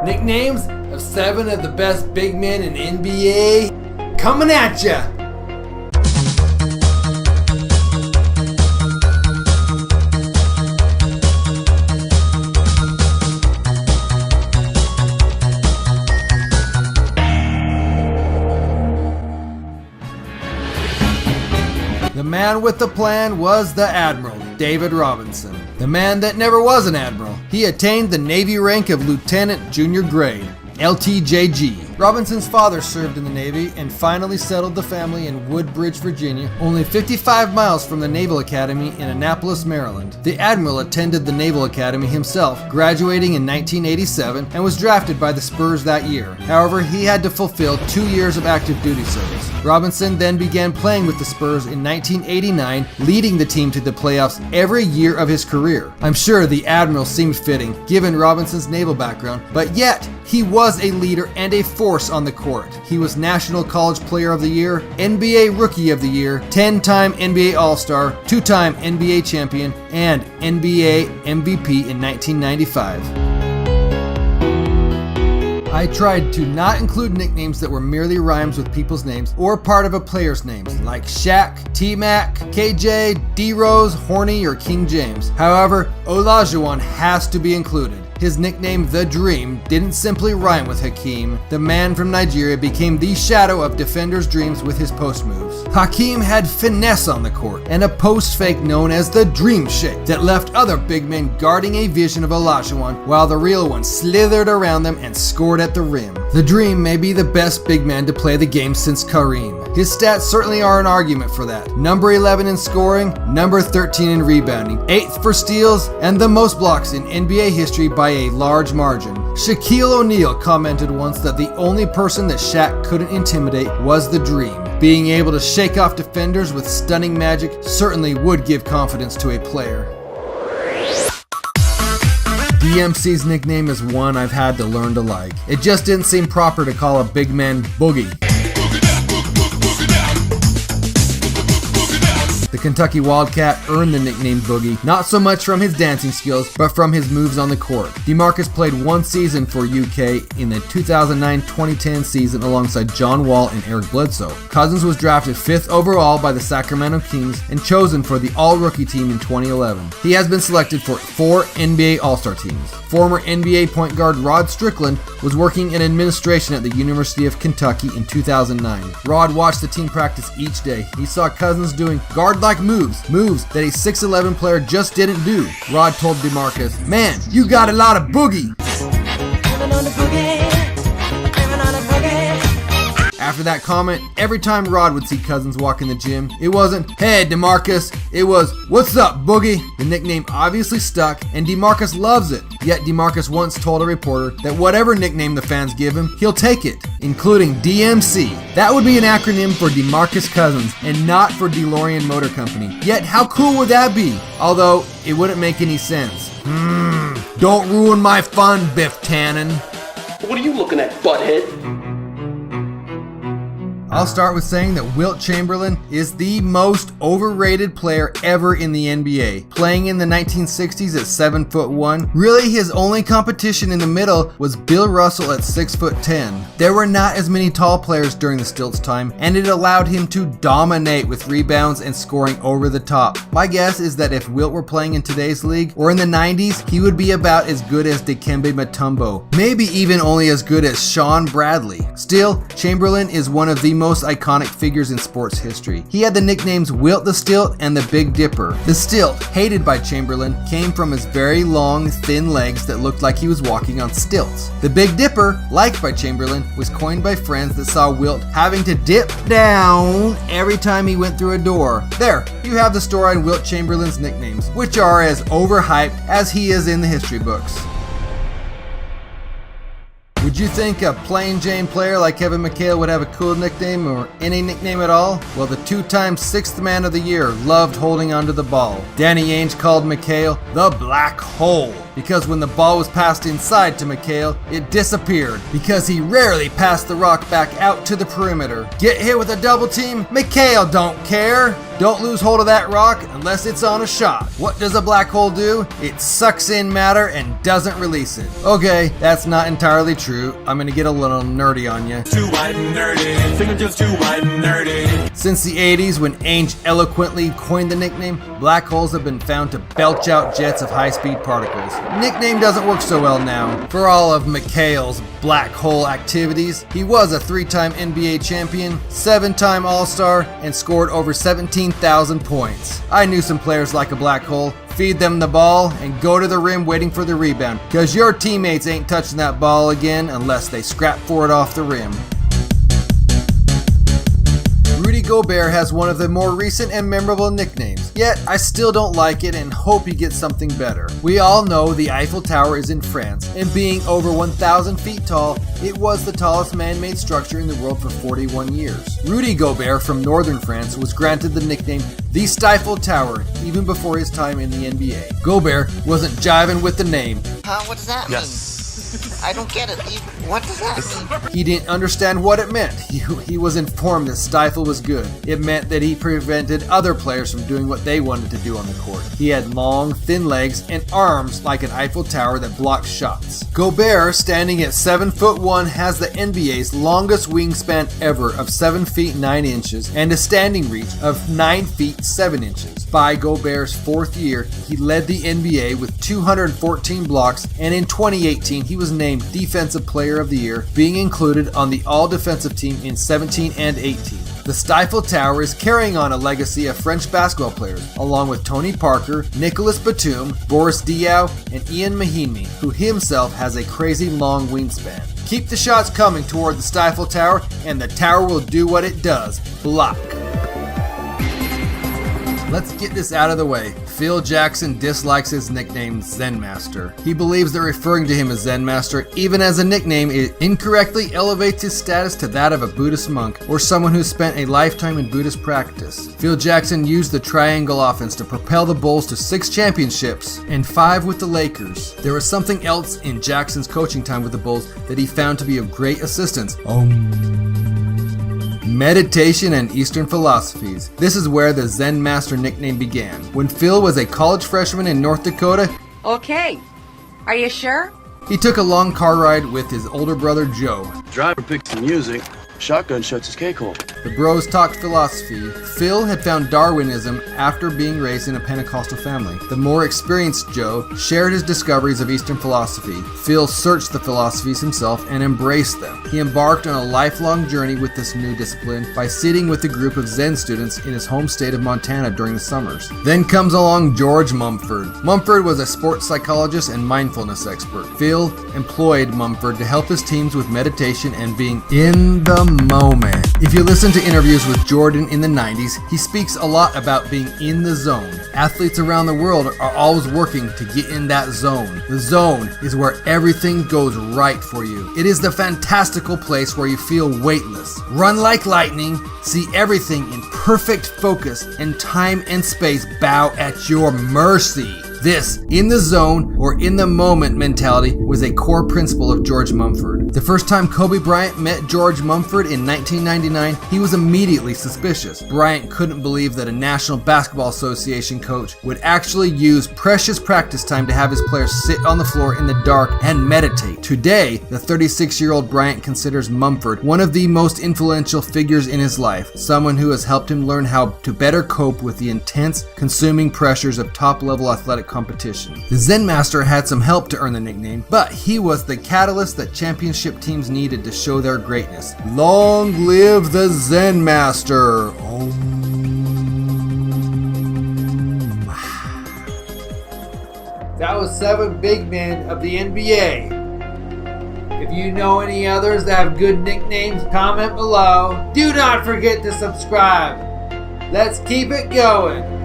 Nicknames of 7 of the best big men in NBA coming at ya! The man with the plan was the Admiral, David Robinson. The man that never was an admiral. He attained the Navy rank of Lieutenant Junior Grade, LTJG. Robinson's father served in the Navy and finally settled the family in Woodbridge, Virginia, only 55 miles from the Naval Academy in Annapolis, Maryland. The Admiral attended the Naval Academy himself, graduating in 1987 and was drafted by the Spurs that year. However, he had to fulfill 2 years of active duty service. Robinson then began playing with the Spurs in 1989, leading the team to the playoffs every year of his career. I'm sure the Admiral seemed fitting, given Robinson's naval background, but yet he was a leader and a force on the court. He was National College Player of the Year, NBA Rookie of the Year, 10-time NBA All-Star, 2-time NBA Champion, and NBA MVP in 1995. I tried to not include nicknames that were merely rhymes with people's names or part of a player's names, like Shaq, T-Mac, KJ, D-Rose, Horny, or King James. However, Olajuwon has to be included. His nickname, The Dream, didn't simply rhyme with Hakeem. The man from Nigeria became the shadow of defenders' dreams with his post moves. Hakeem had finesse on the court and a post fake known as the Dream Shake that left other big men guarding a vision of Olajuwon while the real one slithered around them and scored at the rim. The Dream may be the best big man to play the game since Kareem. His stats certainly are an argument for that. Number 11 in scoring, number 13 in rebounding, 8th for steals, and the most blocks in NBA history by a large margin. Shaquille O'Neal commented once that the only person that Shaq couldn't intimidate was the Dream. Being able to shake off defenders with stunning magic certainly would give confidence to a player. DMC's nickname is one I've had to learn to like. It just didn't seem proper to call a big man Boogie. The Kentucky Wildcat earned the nickname Boogie, not so much from his dancing skills, but from his moves on the court. DeMarcus played 1 season for UK in the 2009-2010 season alongside John Wall and Eric Bledsoe. Cousins was drafted 5th overall by the Sacramento Kings and chosen for the All-Rookie team in 2011. He has been selected for 4 NBA All-Star teams. Former NBA point guard Rod Strickland was working in administration at the University of Kentucky in 2009. Rod watched the team practice each day. He saw Cousins doing guard-like moves that a 6'11 player just didn't do. Rod told DeMarcus, "Man, you got a lot of boogie." After that comment, every time Rod would see Cousins walk in the gym, it wasn't, "Hey, DeMarcus," it was, "What's up, Boogie?" The nickname obviously stuck, and DeMarcus loves it. Yet DeMarcus once told a reporter that whatever nickname the fans give him, he'll take it, including DMC. That would be an acronym for DeMarcus Cousins, and not for DeLorean Motor Company. Yet, how cool would that be? Although, it wouldn't make any sense. Don't ruin my fun, Biff Tannen. What are you looking at, butthead? I'll start with saying that Wilt Chamberlain is the most overrated player ever in the NBA. Playing in the 1960s at 7'1", really his only competition in the middle was Bill Russell at 6'10". There were not as many tall players during the Stilt's time, and it allowed him to dominate with rebounds and scoring over the top. My guess is that if Wilt were playing in today's league, or in the 90s, he would be about as good as Dikembe Mutombo, maybe even only as good as Sean Bradley. Still, Chamberlain is one of the most iconic figures in sports history. He had the nicknames Wilt the Stilt and the Big Dipper. The Stilt, hated by Chamberlain, came from his very long, thin legs that looked like he was walking on stilts. The Big Dipper, liked by Chamberlain, was coined by friends that saw Wilt having to dip down every time he went through a door. There, you have the story on Wilt Chamberlain's nicknames, which are as overhyped as he is in the history books. Would you think a plain Jane player like Kevin McHale would have a cool nickname or any nickname at all? Well, the 2-time 6th man of the year loved holding onto the ball. Danny Ainge called McHale the Black Hole because when the ball was passed inside to McHale, it disappeared because he rarely passed the rock back out to the perimeter. Get hit with a double team? McHale don't care. Don't lose hold of that rock unless it's on a shot. What does a black hole do? It sucks in matter and doesn't release it. Okay, that's not entirely true. I'm gonna get a little nerdy on you. Too white and nerdy, fingertips too white and nerdy. Since the 80s, when Ainge eloquently coined the nickname, black holes have been found to belch out jets of high-speed particles. Nickname doesn't work so well now. For all of McHale's black hole activities, he was a 3-time NBA champion, 7-time All-Star, and scored over 17,000 points. I knew some players like a black hole. Feed them the ball and go to the rim waiting for the rebound, because your teammates ain't touching that ball again unless they scrap for it off the rim. Rudy Gobert has one of the more recent and memorable nicknames, yet I still don't like it and hope he gets something better. We all know the Eiffel Tower is in France, and being over 1,000 feet tall, it was the tallest man-made structure in the world for 41 years. Rudy Gobert from northern France was granted the nickname the Stifle Tower even before his time in the NBA. Gobert wasn't jiving with the name. What does that mean? I don't get it. What does that mean? He didn't understand what it meant. He was informed that Stifle was good. It meant that he prevented other players from doing what they wanted to do on the court. He had long, thin legs and arms like an Eiffel Tower that blocked shots. Gobert, standing at 7'1", has the NBA's longest wingspan ever of 7 feet 9 inches and a standing reach of 9 feet 7 inches. By Gobert's 4th year, he led the NBA with 214 blocks, and in 2018 he was named Defensive Player of the Year, being included on the All-Defensive Team in 17 and 18. The Stifle Tower is carrying on a legacy of French basketball players, along with Tony Parker, Nicolas Batum, Boris Diaw, and Ian Mahinmi, who himself has a crazy long wingspan. Keep the shots coming toward the Stifle Tower, and the tower will do what it does: block. Let's get this out of the way. Phil Jackson dislikes his nickname Zen Master. He believes that referring to him as Zen Master, even as a nickname, it incorrectly elevates his status to that of a Buddhist monk or someone who spent a lifetime in Buddhist practice. Phil Jackson used the triangle offense to propel the Bulls to 6 championships and 5 with the Lakers. There was something else in Jackson's coaching time with the Bulls that he found to be of great assistance. Meditation and Eastern philosophies. This is where the Zen Master nickname began. When Phil was a college freshman in North Dakota, Okay, are you sure? he took a long car ride with his older brother Joe. Driver picks the music, shotgun shuts his cake hole. The bros talked philosophy. Phil had found Darwinism after being raised in a Pentecostal family. The more experienced Joe shared his discoveries of Eastern philosophy. Phil searched the philosophies himself and embraced them. He embarked on a lifelong journey with this new discipline by sitting with a group of Zen students in his home state of Montana during the summers. Then comes along George Mumford. Mumford was a sports psychologist and mindfulness expert. Phil employed Mumford to help his teams with meditation and being in the moment. If you listen to interviews with Jordan in the 90s, he speaks a lot about being in the zone. Athletes around the world are always working to get in that zone. The zone is where everything goes right for you. It is the fantastical place where you feel weightless, run like lightning, see everything in perfect focus, and time and space bow at your mercy. This, in the zone or in the moment mentality, was a core principle of George Mumford. The first time Kobe Bryant met George Mumford in 1999, he was immediately suspicious. Bryant couldn't believe that a National Basketball Association coach would actually use precious practice time to have his players sit on the floor in the dark and meditate. Today, the 36-year-old Bryant considers Mumford one of the most influential figures in his life, someone who has helped him learn how to better cope with the intense, consuming pressures of top-level athletic competition. The Zen Master had some help to earn the nickname, but he was the catalyst that championship teams needed to show their greatness. Long live the Zen Master! That was 7 big men of the NBA. If you know any others that have good nicknames, comment below. Do not forget to subscribe. Let's keep it going.